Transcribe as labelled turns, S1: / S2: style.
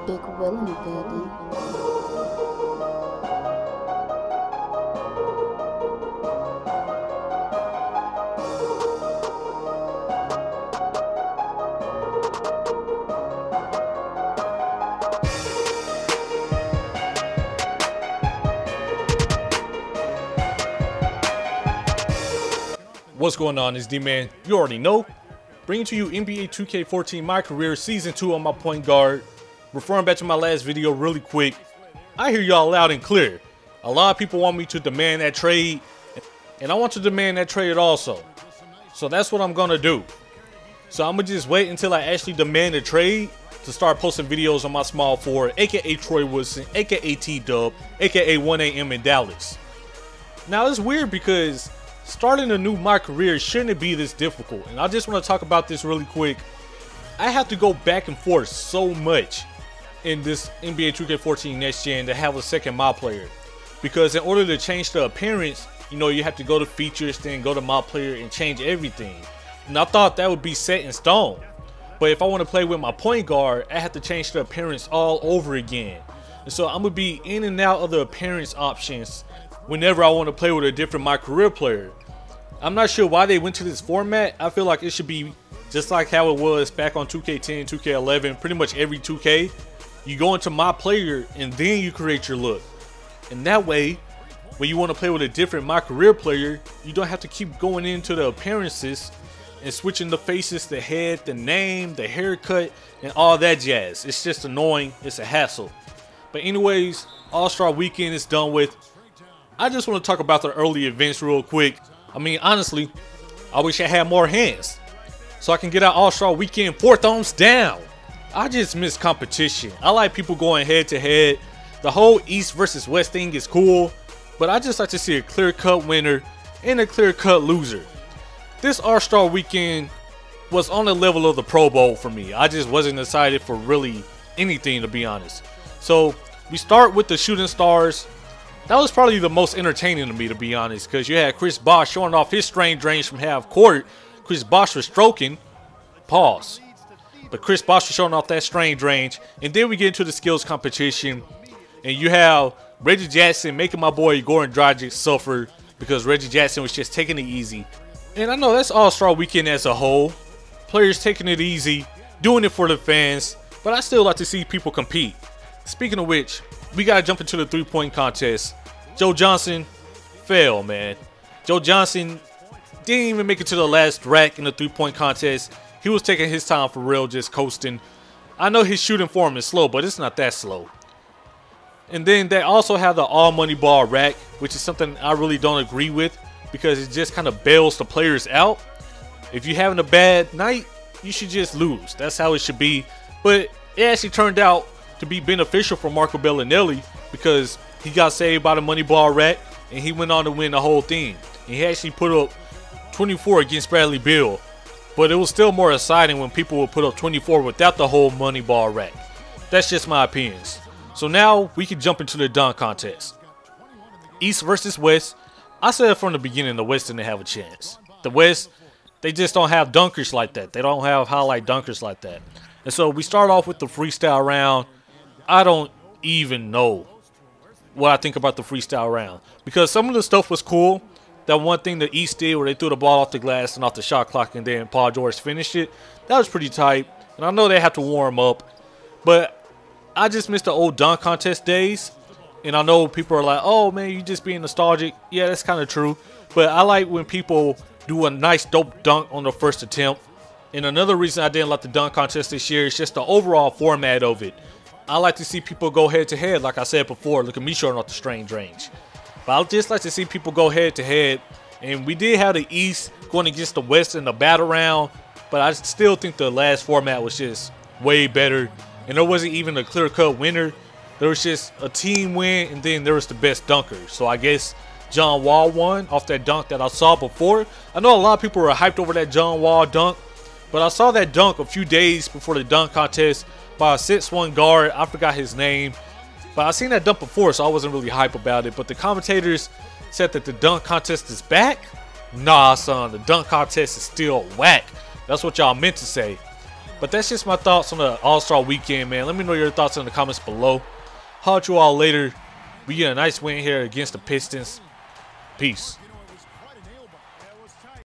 S1: Big Will in the building.
S2: What's going on? It's Dman. You already know. Bringing to you NBA 2K14 MyCAREER Season 2 on my point guard. Referring back to my last video really quick. I hear y'all loud and clear. A lot of people want me to demand that trade. And I want to demand that trade also. So that's what I'm going to do. So I'm going to just wait until I actually demand a trade to start posting videos on my small forward, aka Troy Woodson, aka T-Dub, aka 1AM in Dallas. Now it's weird because starting a new MyCAREER shouldn't be this difficult, and I just want to talk about this really quick. I have to go back and forth so much in this NBA 2K14 Next Gen to have a second My Player, because in order to change the appearance, you know, you have to go to features, then go to My Player and change everything. And I thought that would be set in stone, but if I want to play with my point guard, I have to change the appearance all over again. And so I'm gonna be in and out of the appearance options whenever I want to play with a different MyCAREER player. I'm not sure why they went to this format. I feel like it should be just like how it was back on 2K10, 2K11, pretty much every 2K. You go into My Player and then you create your look. And that way, when you want to play with a different MyCAREER player, you don't have to keep going into the appearances and switching the faces, the head, the name, the haircut, and all that jazz. It's just annoying. It's a hassle. But anyways, All-Star Weekend is done with. I just want to talk about the early events real quick. I mean, honestly, I wish I had more hands so I can get out All-Star Weekend 4 thumbs down. I just miss competition. I like people going head to head. The whole East versus West thing is cool, but I just like to see a clear-cut winner and a clear-cut loser. This All-Star Weekend was on the level of the Pro Bowl for me. I just wasn't excited for really anything, to be honest. So we start with the shooting stars. That was probably the most entertaining to me, to be honest, because you had Chris Bosh showing off his strange range from half court. Chris Bosh was stroking. Pause. But Chris Bosh was showing off that strange range. And then we get into the skills competition. And you have Reggie Jackson making my boy Goran Dragic suffer because Reggie Jackson was just taking it easy. And I know that's All-Star Weekend as a whole. Players taking it easy, doing it for the fans. But I still like to see people compete. Speaking of which, we got to jump into the three-point contest. Joe Johnson failed, man. Joe Johnson didn't even make it to the last rack in the three-point contest. He was taking his time for real, just coasting. I know his shooting form is slow, but it's not that slow. And then they also have the all-money ball rack, which is something I really don't agree with because it just kind of bails the players out. If you're having a bad night, you should just lose. That's how it should be. But it actually turned out to be beneficial for Marco Bellinelli because he got saved by the money ball rack and he went on to win the whole thing. And he actually put up 24 against Bradley Beal, but it was still more exciting when people would put up 24 without the whole money ball rack. That's just my opinions. So now we can jump into the dunk contest. East versus West. I said from the beginning the West didn't have a chance. The West, they just don't have dunkers like that. They don't have highlight dunkers like that. And so we start off with the freestyle round. I don't even know what I think about the freestyle round because some of the stuff was cool. That one thing the East did where they threw the ball off the glass and off the shot clock and then Paul George finished it, that was pretty tight. And I know they have to warm up, but I just miss the old dunk contest days. And I know people are like, oh man, you just being nostalgic. Yeah, that's kind of true, but I like when people do a nice dope dunk on the first attempt. And another reason I didn't like the dunk contest this year is just the overall format of it. I like to see people go head to head, like I said before. Look at me showing off the strange range. But I just like to see people go head to head. And we did have the East going against the West in the battle round, but I still think the last format was just way better. And there wasn't even a clear-cut winner. There was just a team win, and then there was the best dunker. So I guess John Wall won off that dunk that I saw before. I know a lot of people were hyped over that John Wall dunk, but I saw that dunk a few days before the dunk contest by a 6'1" guard. I forgot his name, but I seen that dunk before, so I wasn't really hype about it. But the commentators said that the dunk contest is back. Nah, son, the dunk contest is still whack. That's what y'all meant to say. But that's just my thoughts on the All-Star weekend, man. Let me know your thoughts in the comments below. Holler at you all later. We get a nice win here against the Pistons. Peace.